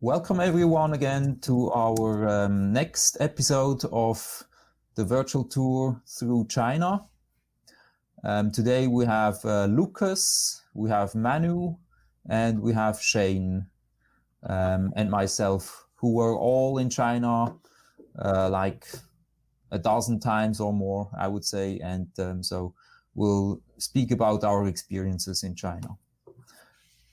Welcome everyone again to our next episode of the virtual tour through China. Today we have Lukas, we have Manu, and we have Shane and myself, who were all in China like a dozen times or more, I would say. And so we'll speak about our experiences in China.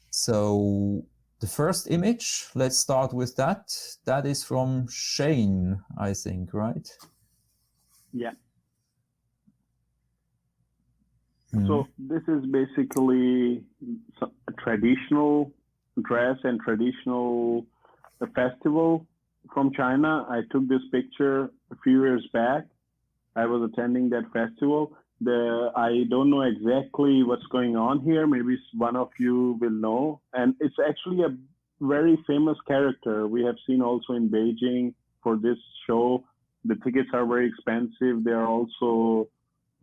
So the first image, let's start with that. That is from Shane, I think, right? Yeah. So this is basically a traditional dress and traditional festival from China. I took this picture a few years back. I was attending that festival. I don't know exactly what's going on here. Maybe one of you will know. And it's actually a very famous character. We have seen also in Beijing for this show. The tickets are very expensive. They are also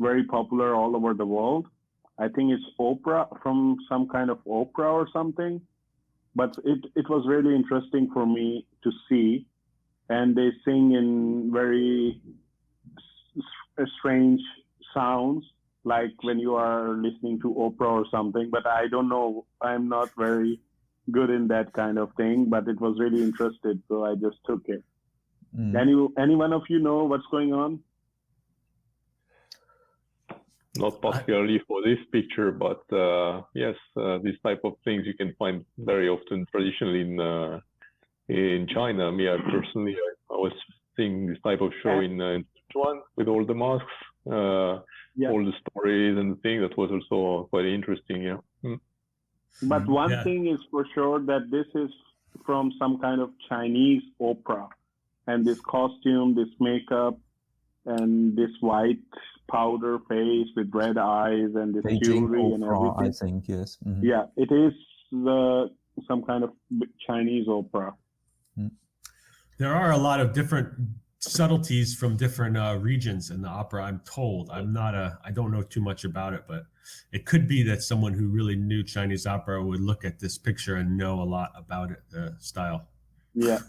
very popular all over the world. I think it's opera, from some kind of opera or something. But it was really interesting for me to see. And they sing in very strange sounds, like when you are listening to opera or something. But I don't know. I'm not very good in that kind of thing. But it was really interesting, so I just took it. Any one of you know what's going on? Not particularly for this picture, but yes, this type of things you can find very often traditionally in China. Me, I was seeing this type of show in Sichuan with all the masks, all the stories and things. That was also quite interesting. Yeah. But one thing is for sure, that this is from some kind of Chinese opera, and this costume, this makeup, and this white powder face with red eyes and this Beijing jewelry opera, and everything. I think, yes. Mm-hmm. Yeah, it is some kind of Chinese opera. There are a lot of different subtleties from different regions in the opera, I'm told. I don't know too much about it, but it could be that someone who really knew Chinese opera would look at this picture and know a lot about it, the style. Yeah.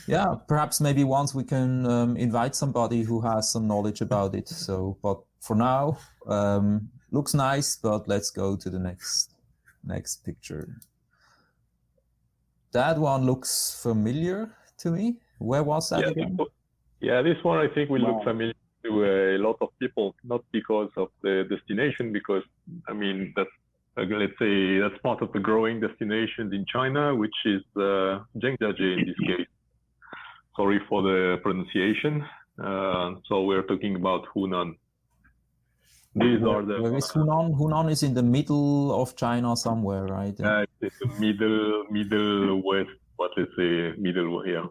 Yeah, perhaps maybe once we can invite somebody who has some knowledge about it. So, but for now, looks nice, but let's go to the next picture. That one looks familiar to me. Where was that again? This one I think will look familiar to a lot of people, not because of the destination, because I mean that's let's say that's part of the growing destinations in China, which is Zhengjiajie in this case. Sorry for the pronunciation. So we're talking about Hunan. These are the. Where is Hunan? Hunan is in the middle of China somewhere, right? It's the middle west, but let's say middle here.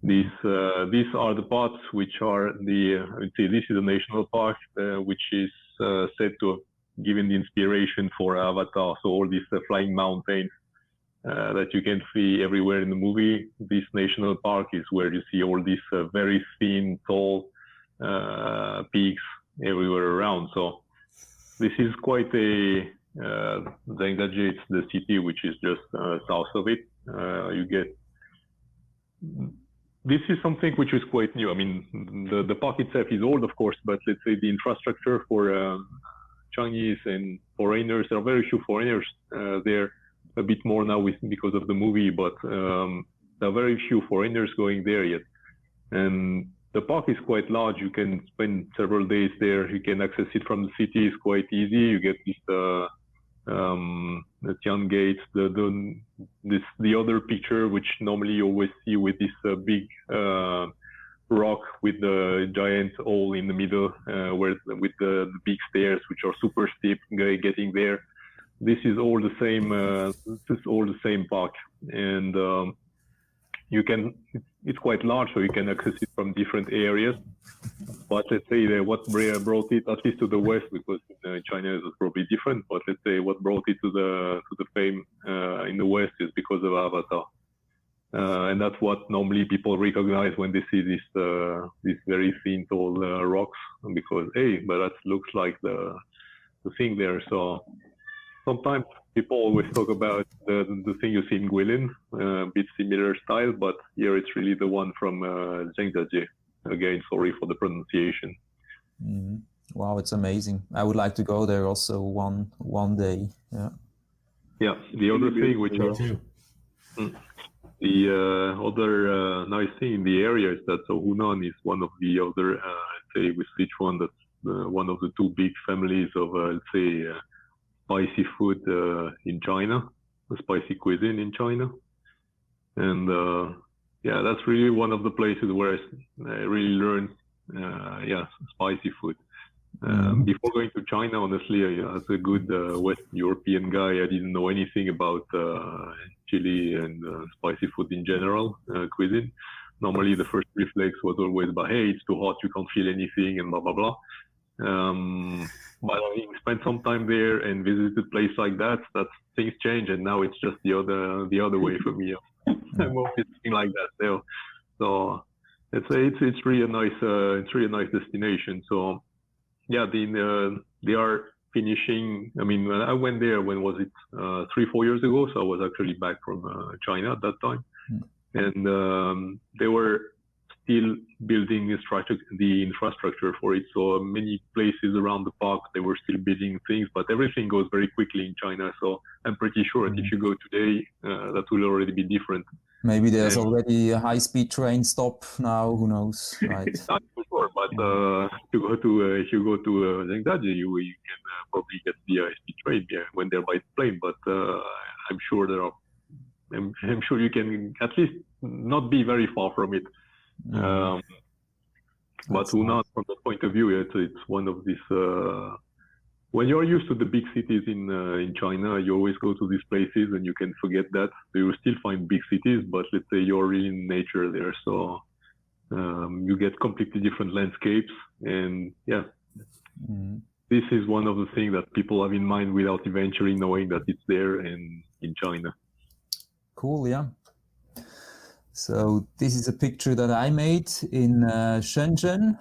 These are the parts which are this is a national park, which is said to have given the inspiration for Avatar. So all these flying mountains that you can see everywhere in the movie. This national park is where you see all these very thin, tall peaks everywhere around. So this is quite a Zhengjiajie, it's the city which is just south of it. This is something which is quite new. I mean, the park itself is old, of course, but let's say the infrastructure for Chinese and foreigners, there are very few foreigners there. A bit more now because of the movie, but there are very few foreigners going there yet. And the park is quite large. You can spend several days there. You can access it from the city. It's quite easy. You get this the Tian Gate, the other picture which normally you always see with this big rock with the giant hole in the middle, with the big stairs which are super steep getting there. This is all the same. This is all the same park, and it's quite large, so you can access it from different areas. But let's say that what brought it, at least to the west, because China is probably different. But let's say what brought it to the fame in the west is because of Avatar, and that's what normally people recognize when they see this very thin, tall rocks, because but that looks like the thing there. So sometimes people always talk about the thing you see in Guilin, a bit similar style, but here it's really the one from Zhengzhajie. Again, sorry for the pronunciation. Mm-hmm. Wow, it's amazing. I would like to go there also one day. Yeah. Yeah. The other thing which the other nice thing in the area is that Hunan is one of the other, say with Sichuan, that's one of the two big families of spicy food in China, the spicy cuisine in China, and that's really one of the places where I really learned spicy food. Before going to China, honestly, as a good West European guy, I didn't know anything about chili and spicy food in general, cuisine. Normally, the first reflex was always about, hey, it's too hot, you can't feel anything, and blah, blah, blah. But I spent some time there and visited a place like that things change, and now it's just the other way for me. I'm always thinking like that. So it's really a nice destination. So yeah, they are finishing. I mean, when I went there, when was it? 3-4 years ago. So I was actually back from China at that time, and they were still building the infrastructure for it. So many places around the park, they were still building things, but everything goes very quickly in China. So I'm pretty sure that if you go today, that will already be different. Maybe there's already a high-speed train stop now. Who knows, right? Not for sure, but if you go to Zhengzhajie, you can probably get the high-speed train when they're by plane. But I'm sure I'm sure you can at least not be very far from it. But Hunan, from that point of view, it's one of these. When you're used to the big cities in China, you always go to these places and you can forget that. You will still find big cities, but let's say you're in nature there, so you get completely different landscapes. And this is one of the things that people have in mind without eventually knowing that it's there in China. Cool, yeah. So this is a picture that I made in Shenzhen.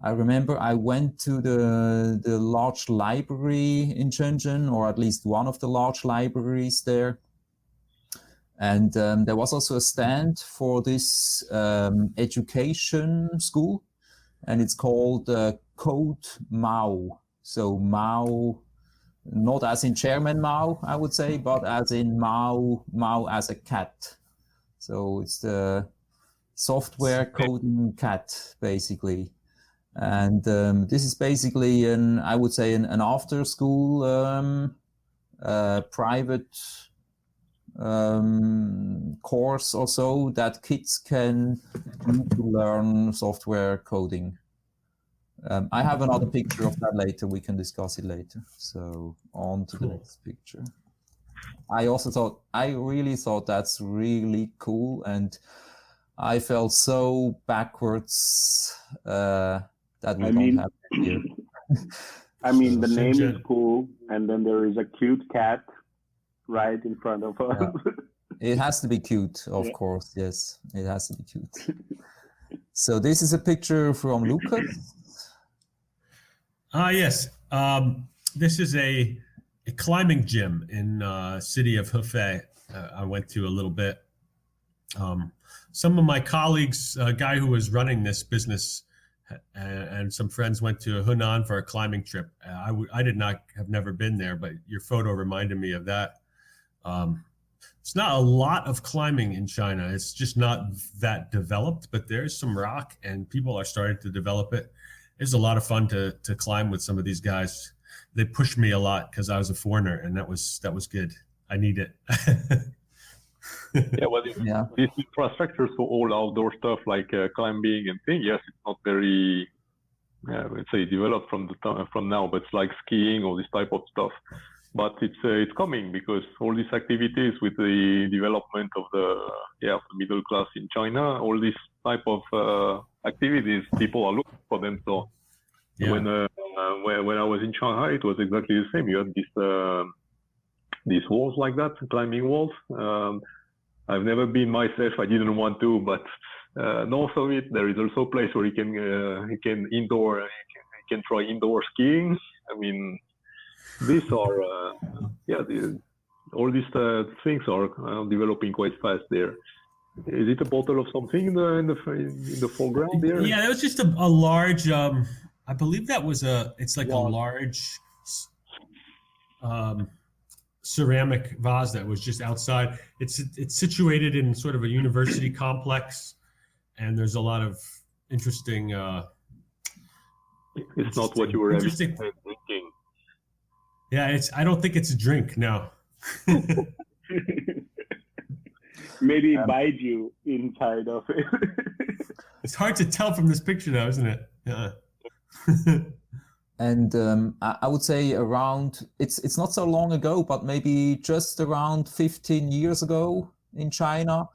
I remember I went to the large library in Shenzhen, or at least one of the large libraries there. And there was also a stand for this education school, and it's called Code Mao. So Mao, not as in Chairman Mao, I would say, but as in Mao as a cat. So it's the software coding cat, basically. And this is basically an after school private course or so that kids can do to learn software coding. I have another picture of that later. We can discuss it later. So on to the next picture. I really thought that's really cool, and I felt so backwards that we don't have it here. I mean, the name is cool, and then there is a cute cat right in front of us. Yeah. It has to be cute, of course. Yes, it has to be cute. So this is a picture from Lukas. Yes. This is a climbing gym in city of Hefei. I went to a little bit. Some of my colleagues, a guy who was running this business, and some friends went to Hunan for a climbing trip. I have never been there, but your photo reminded me of that. It's not a lot of climbing in China. It's just not that developed, but there's some rock and people are starting to develop it. It's a lot of fun to climb with some of these guys. They pushed me a lot because I was a foreigner, and that was good. I need it. This infrastructure, so all outdoor stuff like climbing and things, yes, it's not very, let's say, developed from now, but it's like skiing or this type of stuff. But it's coming because all these activities with the development of the middle class in China, all these type of activities, people are looking for them. So when I was in Shanghai, it was exactly the same. You had these walls like that, climbing walls. I've never been myself. I didn't want to, but north of it, there is also a place where you can try indoor skiing. I mean, these are all these things are developing quite fast there. Is it a bottle of something in the foreground there? Yeah, that was just a large. I believe that was it's like a large ceramic vase that was just outside. It's situated in sort of a university complex, and there's a lot of interesting. It's not what you were drinking. Yeah, I don't think it's a drink. No. Maybe it bites you inside of it. It's hard to tell from this picture, though, isn't it? Yeah. And I would say around, it's not so long ago, but maybe just around 15 years ago in China,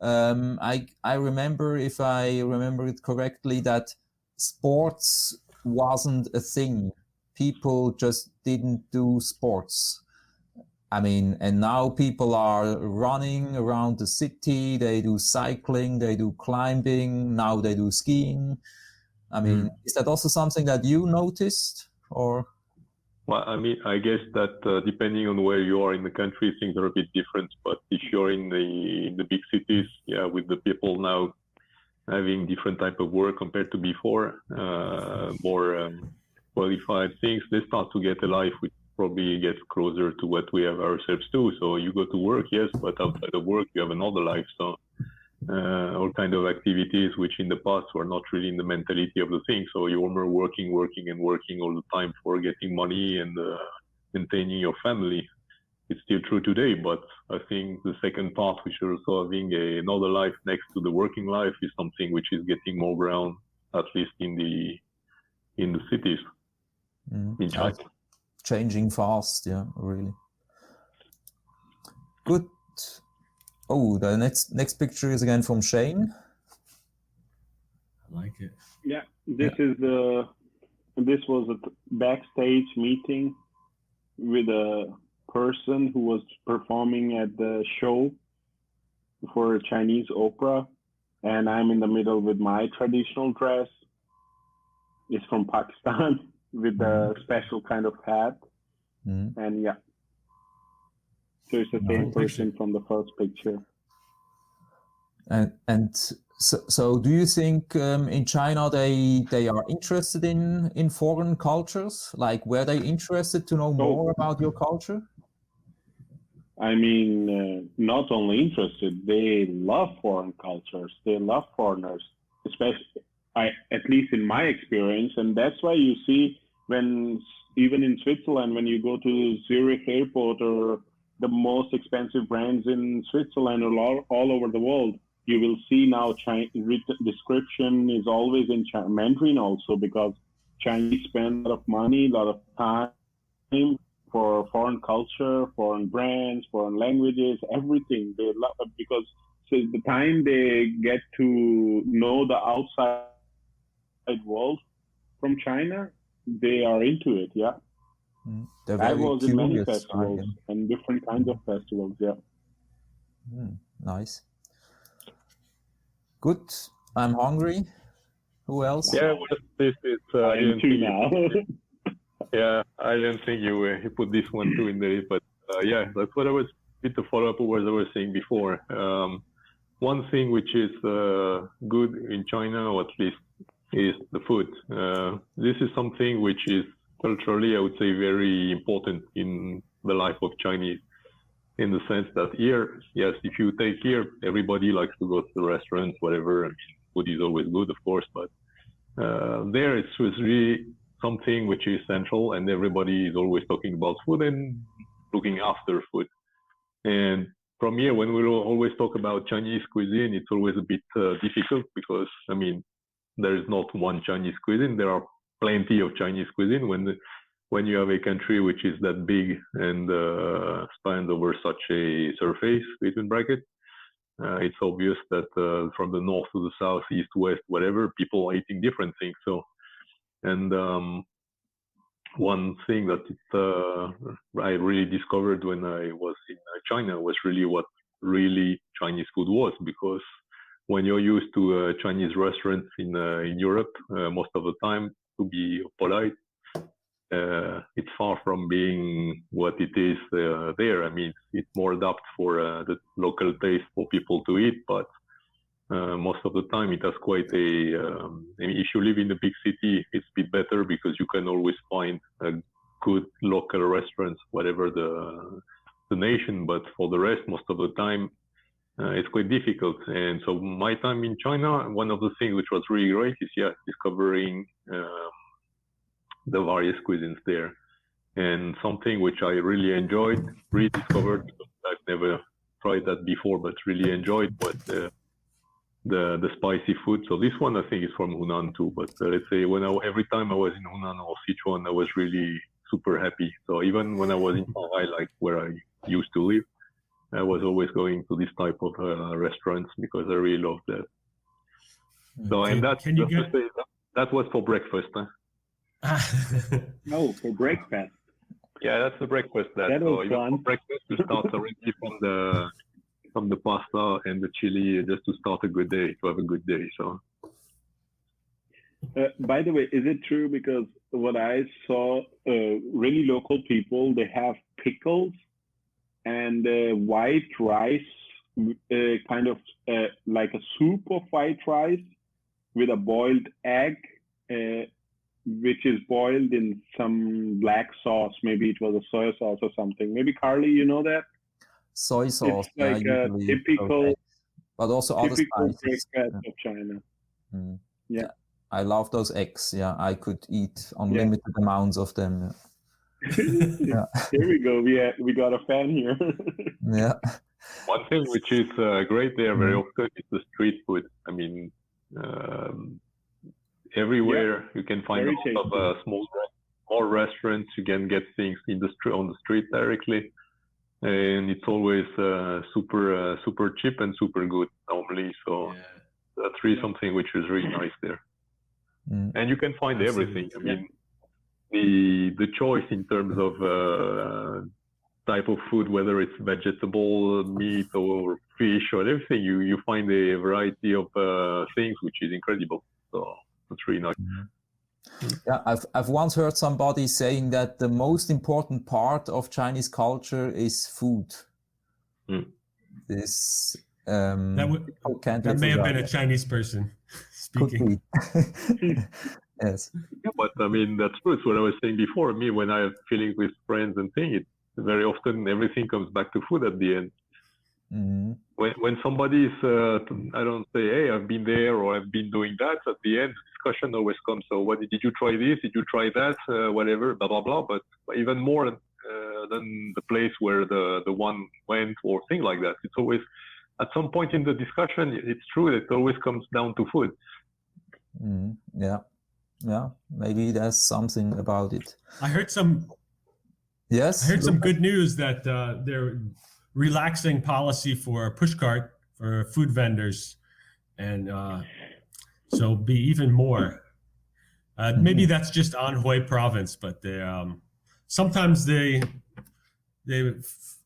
I remember, if I remember it correctly, that sports wasn't a thing. People just didn't do sports. I mean, and now people are running around the city, they do cycling, they do climbing, now they do skiing. I mean, is that also something that you noticed, or? Well, I mean, I guess that depending on where you are in the country, things are a bit different. But if you're in the big cities, yeah, with the people now having different type of work compared to before, more qualified things, they start to get a life which probably gets closer to what we have ourselves too. So you go to work, yes, but outside of work, you have another life. So all kind of activities which in the past were not really in the mentality of the thing. So you're more working all the time for getting money and maintaining your family. It's still true today, but I think the second part, which is also having another life next to the working life, is something which is getting more ground, at least in the cities in China. Changing fast, yeah, really. Good. Oh, the next picture is again from Shane. I like it. Yeah, this was a backstage meeting with a person who was performing at the show for a Chinese opera, and I'm in the middle with my traditional dress. It's from Pakistan with a special kind of hat, and yeah. So it's the same person from the first picture. And so do you think in China they are interested in foreign cultures? Like, were they interested to know more about your culture? I mean, not only interested, they love foreign cultures. They love foreigners, especially, at least in my experience. And that's why you see even in Switzerland, when you go to Zurich airport or the most expensive brands in Switzerland or all over the world, you will see now description is always in Mandarin also, because Chinese spend a lot of money, a lot of time for foreign culture, foreign brands, foreign languages, everything. They love it because the time they get to know the outside world from China, they are into it, yeah. I was in many festivals and different kinds of festivals, yeah. Nice. Good. I'm hungry. Who else? Yeah, well, this is. I am too now. Yeah, I didn't think you put this one too in there, but yeah, that's what I was. Bit to follow up what I was saying before. One thing which is good in China, or at least, is the food. This is something which is culturally, I would say, very important in the life of Chinese, in the sense that here, yes, if you take here, everybody likes to go to the restaurants, whatever. I mean, food is always good, of course, but there it's really something which is central, and everybody is always talking about food and looking after food. And from here, when we always talk about Chinese cuisine, it's always a bit difficult because, I mean, there is not one Chinese cuisine. There are plenty of Chinese cuisine. When you have a country which is that big and spans over such a surface, between brackets, it's obvious that from the north to the south, east, west, whatever, people are eating different things. So, and one thing that I really discovered when I was in China was really what really Chinese food was, because when you're used to Chinese restaurants in Europe, most of the time, to be polite, it's far from being what it is there. I mean, it's more adapted for the local taste for people to eat, but most of the time it has quite if you live in a big city, it's a bit better because you can always find a good local restaurants, whatever the nation, but for the rest, most of the time, it's quite difficult. And so my time in China, one of the things which was really great is, discovering the various cuisines there. And something which I really enjoyed, rediscovered, because I've never tried that before, but really enjoyed was the spicy food. So this one I think is from Hunan too, but let's say every time I was in Hunan or Sichuan, I was really super happy. So even when I was in Shanghai, like where I used to live, I was always going to this type of restaurants because I really loved that. So that was for breakfast. Huh? No, for breakfast. Yeah, that's the breakfast. That was fun. For breakfast, you start already from the pasta and the chili, just to start a good day, to have a good day. So. By the way, is it true? Because what I saw, really local people, they have pickles and white rice, kind of like a soup of white rice with a boiled egg, which is boiled in some black sauce. Maybe it was a soy sauce or something. Maybe Carli, you know that? Soy sauce. It's like a typical, but also other spices. Breakfast of China. Mm. Yeah. I love those eggs. Yeah, I could eat unlimited amounts of them. Yeah. Here we go. We got a fan here. Yeah. One thing which is great there very often is the street food. I mean, everywhere you can find a lot of small restaurants. You can get things on the street directly, and it's always super cheap and super good normally. So that's really something which is really nice there. And you can find everything. I mean, the choice in terms of type of food, whether it's vegetable, meat, or fish, or everything, you find a variety of things, which is incredible. So that's really nice. Yeah, I've once heard somebody saying that the most important part of Chinese culture is food. This that may have been a Chinese person speaking. Yes. Yeah, but I mean, that's true. It's what I was saying before. Me, when I have feelings with friends and things, very often everything comes back to food at the end. Mm-hmm. When somebody is, I don't say, hey, I've been there or I've been doing that. At the end, discussion always comes. So, did you try this? Did you try that? Whatever, blah blah blah. But even more than the place where the one went or things like that. It's always at some point in the discussion. It's true that it always comes down to food. Mm-hmm. Yeah, maybe there's something about it. I heard some good news that they're relaxing policy for pushcart for food vendors, and so be even more. Maybe that's just Anhui province, but they sometimes they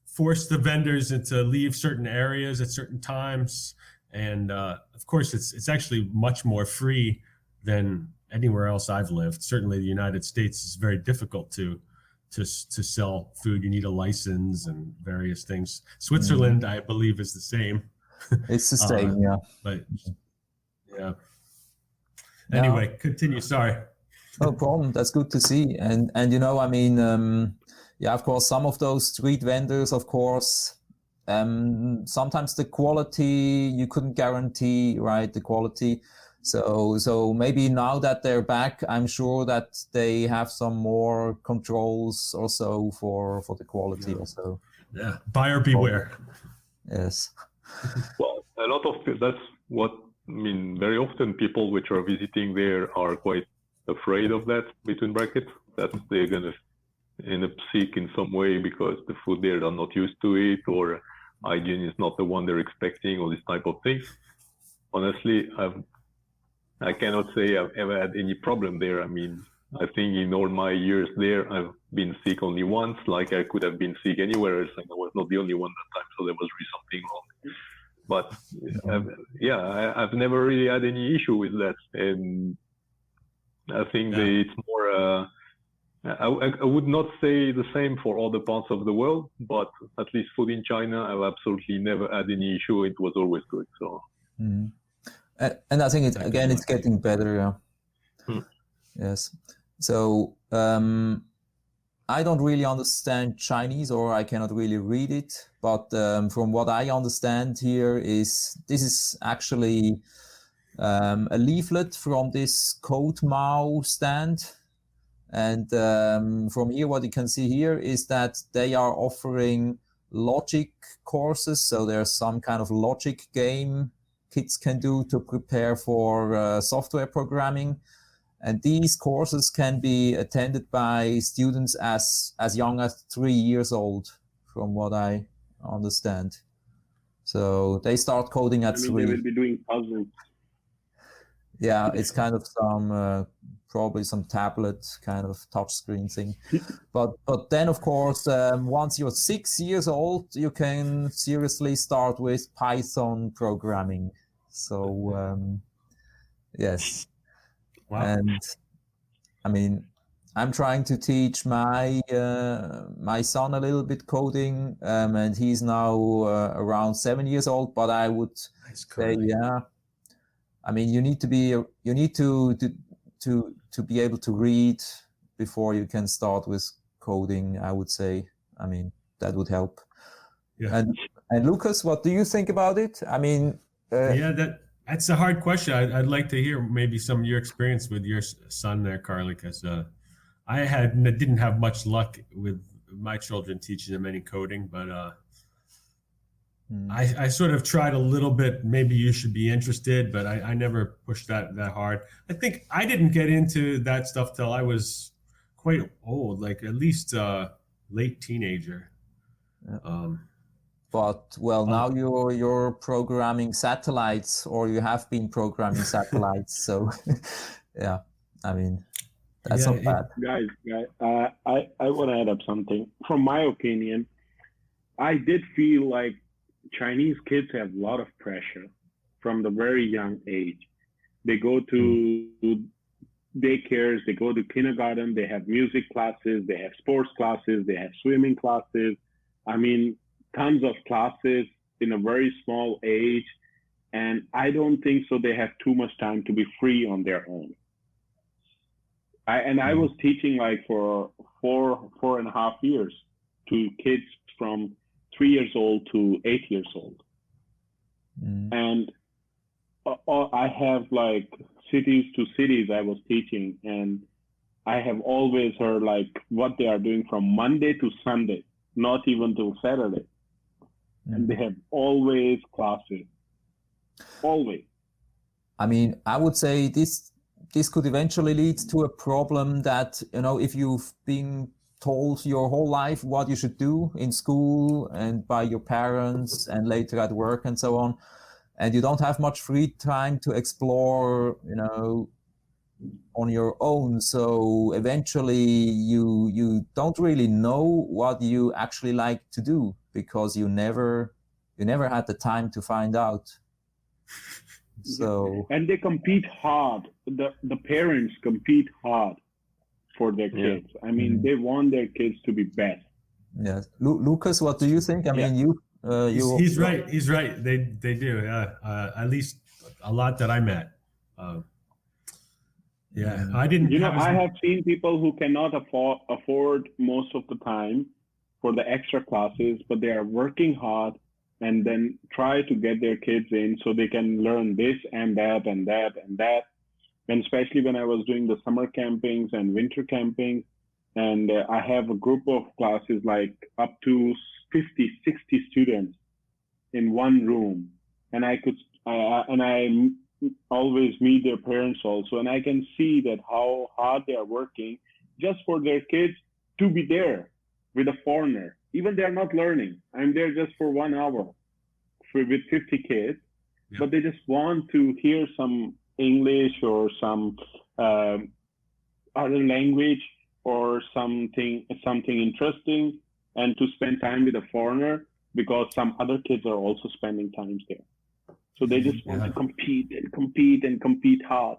force the vendors to leave certain areas at certain times, and of course it's actually much more free than anywhere else I've lived. Certainly the United States is very difficult to sell food. You need a license and various things. Switzerland, I believe, is the same. It's the same, yeah. But yeah. Anyway, continue. Sorry. No problem. That's good to see. And you know, I mean, of course, some of those street vendors, of course, sometimes the quality you couldn't guarantee, right? The quality. So maybe now that they're back, I'm sure that they have some more controls or so for the quality also. Yeah, buyer beware. Yes. Well, a lot of that's what I mean. Very often, people which are visiting there are quite afraid of that. Between brackets, that they're gonna end up sick in some way because the food there they're not used to it, or hygiene is not the one they're expecting, or this type of things. Honestly, I cannot say I've ever had any problem there. I mean, I think in all my years there, I've been sick only once. Like I could have been sick anywhere else, and I was not the only one that time, so there was really something wrong. But I've never really had any issue with that, and I think it's more I would not say the same for other parts of the world, but at least food in China, I've absolutely never had any issue. It was always good. So, and I think it's getting better. Yeah. Yes. So I don't really understand Chinese, or I cannot really read it. But from what I understand here this is actually a leaflet from this Code Mao stand. And from here, what you can see here is that they are offering logic courses. So there's some kind of logic game kids can do to prepare for software programming. And these courses can be attended by students as young as 3 years old, from what I understand. So they start coding at 3. They will be doing puzzles. Yeah, it's kind of some probably some tablet kind of touchscreen thing. But then, of course, once you're 6 years old, you can seriously start with Python programming. So yes. Wow. And I mean, I'm trying to teach my son a little bit coding, and he's now around 7 years old. But I would say, yeah, I mean, you need to be able to read before you can start with coding. I would say, I mean, that would help. Yeah. And Lukas, what do you think about it? I mean, That's a hard question. I'd like to hear maybe some of your experience with your son there, Carli, because I didn't have much luck with my children teaching them any coding, but I sort of tried a little bit. Maybe you should be interested, but I never pushed that hard. I think I didn't get into that stuff till I was quite old, like at least late teenager. But now you're programming satellites, or you have been programming satellites. So yeah, I mean, that's not bad. Guys, I want to add up something. From my opinion, I did feel like Chinese kids have a lot of pressure from the very young age. They go to daycares, they go to kindergarten, they have music classes, they have sports classes, they have swimming classes. I mean, tons of classes in a very small age. And I don't think so they have too much time to be free on their own. I was teaching like for 4.5 years to kids from 3 years old to 8 years old. And I have like cities to cities I was teaching, and I have always heard like what they are doing from Monday to Sunday, not even till Saturday. And they have always classes. Always. I mean, I would say this could eventually lead to a problem that, if you've been told your whole life what you should do in school and by your parents and later at work and so on, and you don't have much free time to explore, on your own. So eventually you don't really know what you actually like to do, because you never had the time to find out. So and they compete hard. The parents compete hard for their kids. I mean, they want their kids to be best. Yes. Lukas, what do you think? I mean, he's right. He's right. They do. Yeah. At least a lot that I met. Yeah, I didn't. I have seen people who cannot afford most of the time for the extra classes, but they are working hard and then try to get their kids in so they can learn this and that and that and that. And especially when I was doing the summer campings and winter camping, and I have a group of classes like up to 50, 60 students in one room, and I always meet their parents also, and I can see that how hard they are working just for their kids to be there with a foreigner. Even they're not learning. I'm there just for 1 hour with 50 kids, but they just want to hear some English or some other language or something interesting, and to spend time with a foreigner, because some other kids are also spending time there. So they just want to compete and compete and compete hard.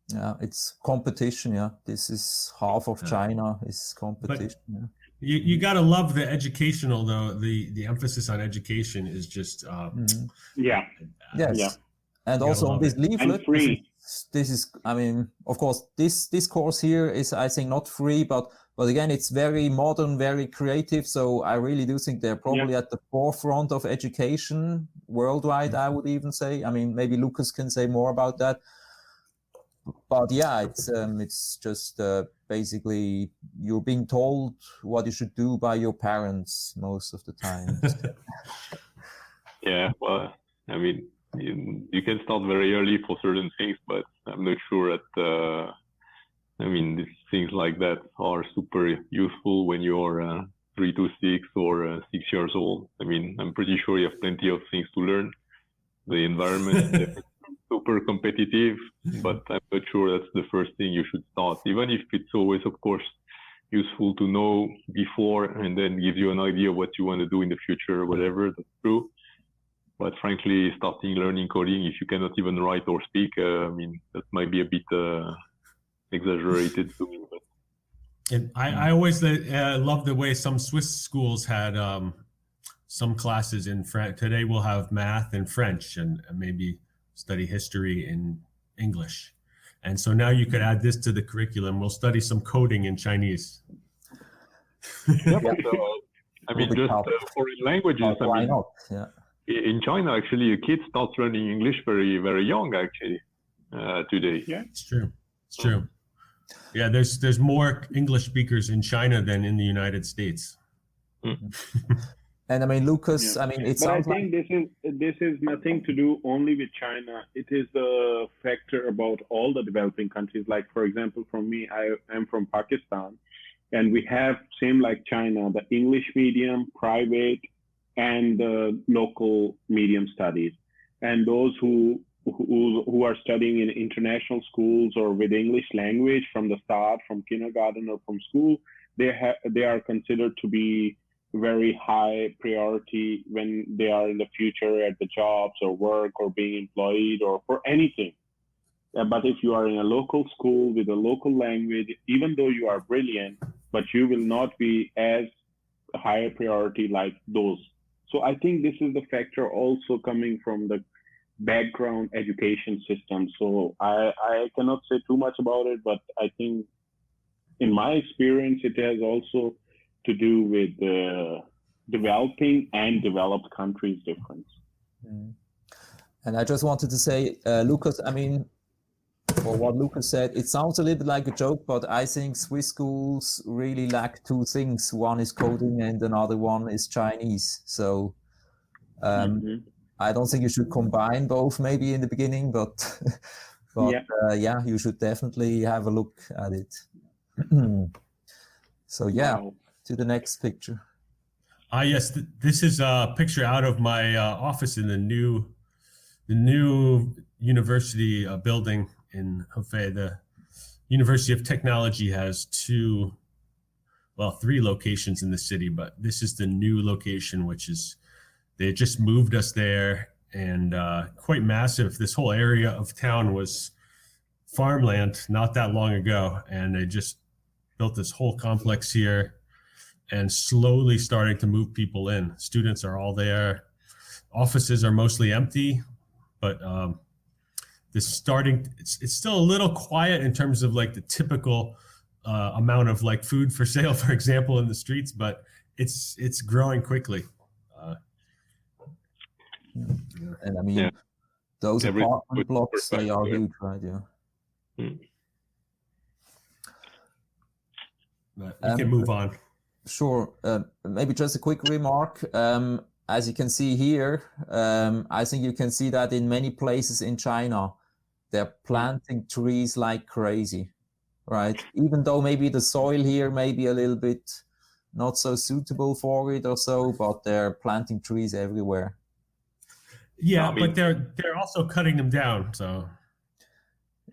Yeah, it's competition. Yeah, this is half of China is competition. But you got to love the educational though. The emphasis on education is just Yeah. Yes. Yeah. And You also gotta on love this it. leaflet, And free. this is, I mean, of course, this course here is, I think, not free, but again, it's very modern, very creative. So I really do think they're probably at the forefront of education worldwide, I would even say. I mean, maybe Lukas can say more about that. But yeah, it's just basically you're being told what you should do by your parents most of the time. Yeah, well, I mean, you can start very early for certain things, but I'm not sure that, I mean, these things like that are super useful when you're 3 to 6 or 6 years old. I mean, I'm pretty sure you have plenty of things to learn. The environment is super competitive, but I'm not sure that's the first thing you should start, even if it's always, of course, useful to know before and then gives you an idea of what you want to do in the future or whatever. That's true. But frankly, starting learning coding, if you cannot even write or speak, I mean, that might be a bit exaggerated to me. But. And I always love the way some Swiss schools had some classes in French. Today we'll have math and French and maybe study history in English. And so now you could add this to the curriculum. We'll study some coding in Chinese. Yeah, but, I mean, just foreign languages. Why I mean, not? Yeah. In China, actually, a kid starts learning English very, very young, actually, today. Yeah, it's true. It's true. Yeah, there's more English speakers in China than in the United States. And I mean, Lukas, I mean, it sounds like... But I think this is nothing to do only with China. It is a factor about all the developing countries. Like, for example, from me, I am from Pakistan, and we have, same like China, the English medium, private, and the local medium studies. And those who are studying in international schools or with English language from the start, from kindergarten or from school, they are considered to be very high priority when they are in the future at the jobs or work or being employed or for anything. But if you are in a local school with a local language, even though you are brilliant, but you will not be as a higher priority like those. So I think this is the factor also coming from the background education system. So I cannot say too much about it, but I think in my experience, it has also to do with the developing and developed countries difference. And I just wanted to say, Lukas, I mean, for what Lukas said, it sounds a little bit like a joke, but I think Swiss schools really lack two things. One is coding and another one is Chinese. So I don't think you should combine both maybe in the beginning, but yeah, you should definitely have a look at it. So yeah, to the next picture. Yes, this is a picture out of my office in the new university building in Hefei. The University of Technology has three locations in the city, but this is the new location, which is, they just moved us there, and quite massive. This whole area of town was farmland not that long ago, and they just built this whole complex here and slowly starting to move people in. Students are all there. Offices are mostly empty, but it's still a little quiet in terms of like the typical amount of like food for sale, for example, in the streets, but it's growing quickly. And I mean, those apartment blocks, they are huge, right? Yeah. But we can move on. Sure. Maybe just a quick remark. As you can see here, I think you can see that in many places in China, they're planting trees like crazy, right? Even though maybe the soil here may be a little bit not so suitable for it or so, but they're planting trees everywhere. Yeah, but they're also cutting them down. So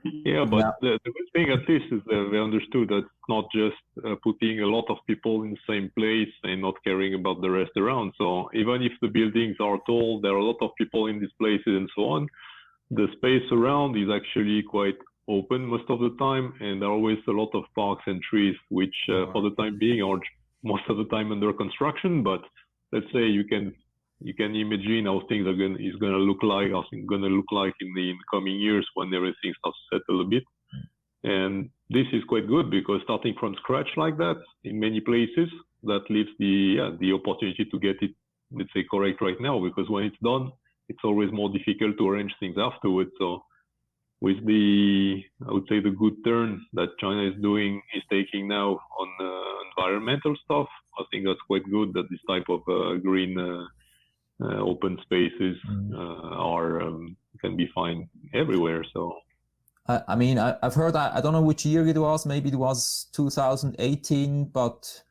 yeah, but the good thing at least is that they understood that it's not just putting a lot of people in the same place and not caring about the rest around. So even if the buildings are tall, there are a lot of people in these places and so on, the space around is actually quite open most of the time, and there are always a lot of parks and trees, which for the time being are most of the time under construction. But let's say you can imagine how things is gonna look like in the coming years when everything starts to settle a bit. And this is quite good because starting from scratch like that in many places, that leaves the opportunity to get it, let's say, correct right now, because when it's done, it's always more difficult to arrange things afterwards. So with I would say the good turn that China is taking now on environmental stuff, I think that's quite good that this type of green open spaces can be found everywhere. So I mean, I've heard, I don't know which year it was, maybe it was 2018, but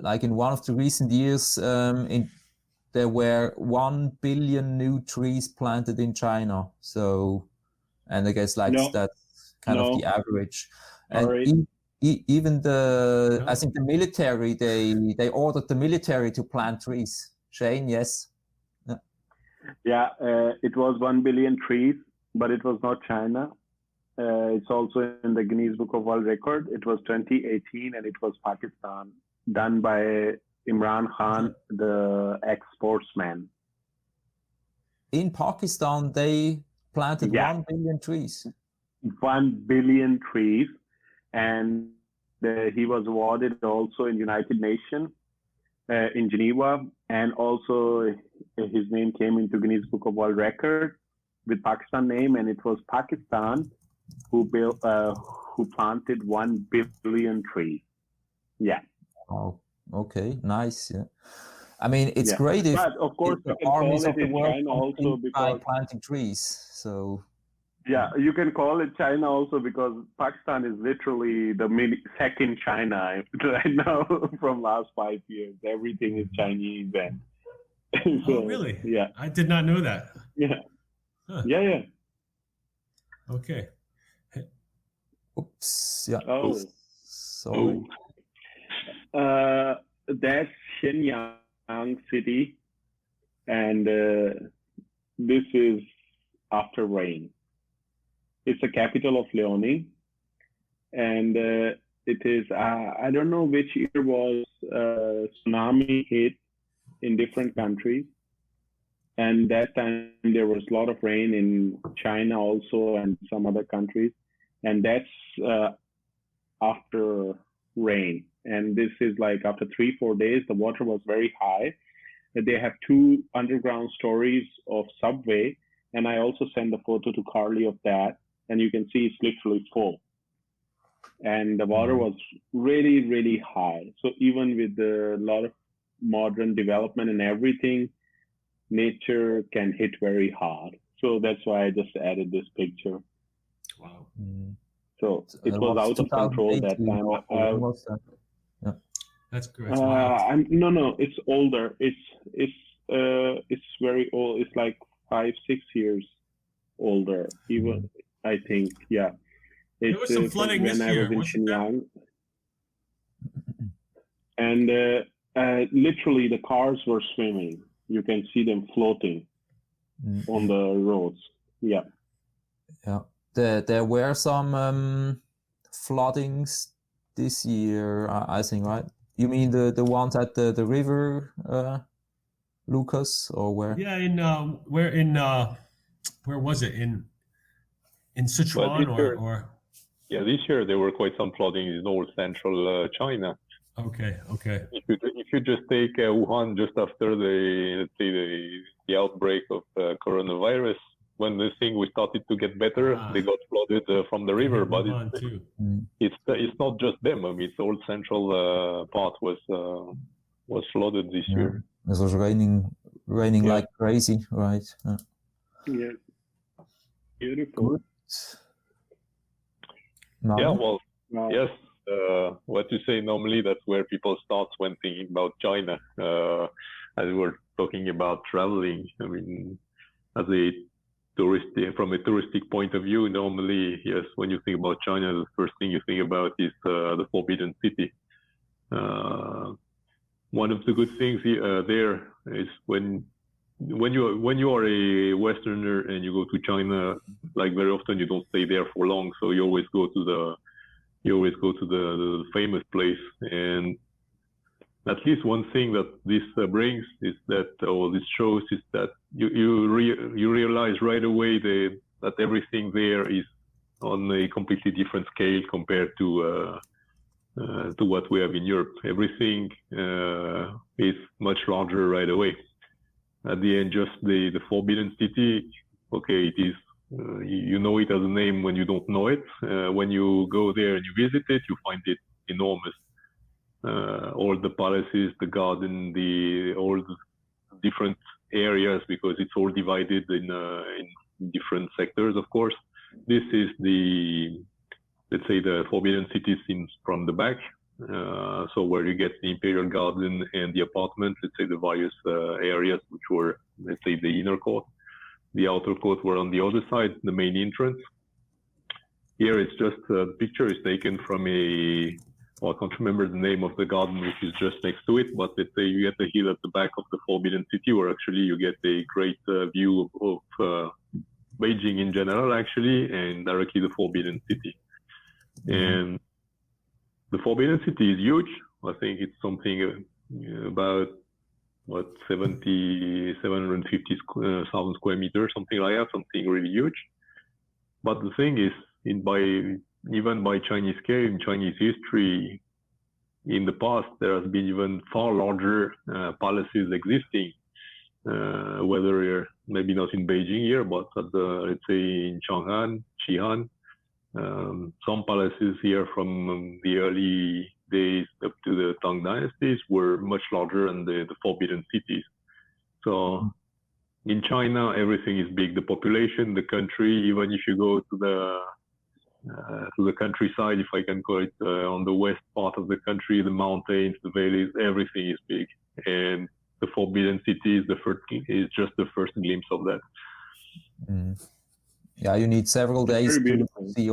like in one of the recent years, there were 1 billion new trees planted in China. So, and I guess that's kind of the average. And even I think the military, they ordered the military to plant trees. Shane, yes? Yeah, it was 1 billion trees, but it was not China. It's also in the Guinness Book of World Record. It was 2018, and it was Pakistan, done by Imran Khan, the ex-sportsman. In Pakistan, they planted 1 billion trees. 1 billion trees, and he was awarded also in United Nations in Geneva, and also his name came into Guinness Book of World Record with Pakistan name, and it was Pakistan who planted 1 billion trees. Yeah. Oh, okay, nice. Yeah. I mean, it's great if, but of course, the armies of the world also by planting trees. So yeah, you can call it China also because Pakistan is literally the second China right now from last 5 years. Everything is Chinese and so, oh, really? Yeah, I did not know that. Yeah, Okay. Oops. Yeah. Oh, sorry. That's Shenyang city, and this is after rain. It's the capital of Liaoning, and it is, I don't know which year was tsunami hit in different countries. And that time there was a lot of rain in China also and some other countries. And that's after rain. And this is like after 3-4 days, the water was very high. They have 2 underground stories of subway. And I also sent a photo to Carli of that. And you can see it's literally full. And the water was really, really high. So even with a lot of modern development and everything, nature can hit very hard. So that's why I just added this picture. Wow. So it was out of control that time. Yeah. That's good. No, it's older. It's very old. It's like 5-6 years older. Even I think, yeah. There was some flooding this year. I was in Shenyang. And literally the cars were swimming. You can see them floating on the roads. Yeah. Yeah. There were some floodings this year, I think, right? You mean the ones at the river, Lukas, or where? Yeah, where was it? In Sichuan or? Yeah, this year there were quite some flooding in all central China. Okay. If you just take Wuhan just after the outbreak of coronavirus, when the thing we started to get better, they got flooded from the river. But it's not just them. I mean, it's all central part was flooded this year. It was raining like crazy, right? Yeah. Beautiful. Good. Yeah. Well. Wow. Yes. What you say normally, that's where people start when thinking about China. As we're talking about traveling, I mean, from a touristic point of view, normally, yes, when you think about China, the first thing you think about is the Forbidden City. One of the good things there is when you are a Westerner and you go to China, like very often you don't stay there for long, so you always go to the famous place. And at least one thing that this brings is that, or this shows, is that you realize right away that everything there is on a completely different scale compared to what we have in Europe. Everything is much larger right away. At the end, just the Forbidden City, okay, it is, you know it as a name when you don't know it. When you go there and you visit it, you find it enormous. All the palaces, the garden, all the different areas, because it's all divided in different sectors, of course. This is let's say the Forbidden City seen from the back. So where you get the Imperial Garden and the apartments, let's say the various areas, which were, let's say, the inner court. The outer court were on the other side, the main entrance. Here it's just the picture is taken from well, I can't remember the name of the garden, which is just next to it, but let's say you get the hill at the back of the Forbidden City, where actually you get a great view of Beijing in general, actually, and directly the Forbidden City. And the Forbidden City is huge. I think it's something about, 750,000 square meters, something like that, something really huge. But the thing is, even by Chinese scale, in Chinese history, in the past, there has been even far larger palaces existing, whether maybe not in Beijing here, but at let's say in Chang'an, Xi'an, some palaces here from the early days up to the Tang dynasties were much larger than the Forbidden Cities. So in China, everything is big. The population, the country, even if you go to the countryside, if I can call it, on the west part of the country, the mountains, the valleys, everything is big. And the Forbidden City is just the first glimpse of that. Yeah, you need several days to see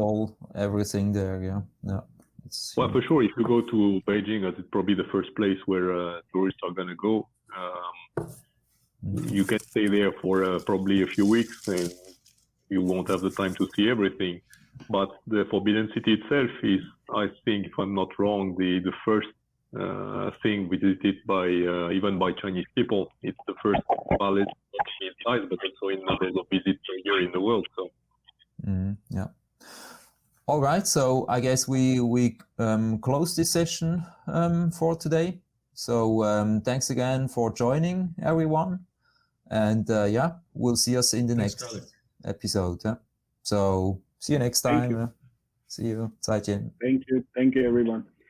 everything there. Yeah. Well, for sure, if you go to Beijing, as it's probably the first place where tourists are going to go, you can stay there for probably a few weeks, and you won't have the time to see everything. But the Forbidden City itself is, I think, if I'm not wrong, the first thing visited by even by Chinese people. It's the first palace in size, but also in numbers of visits here in the world. So. Yeah. All right. So I guess we close this session for today. So thanks again for joining, everyone. And we'll see us in the next episode. So see you next time. See you. 再见. Thank you, everyone.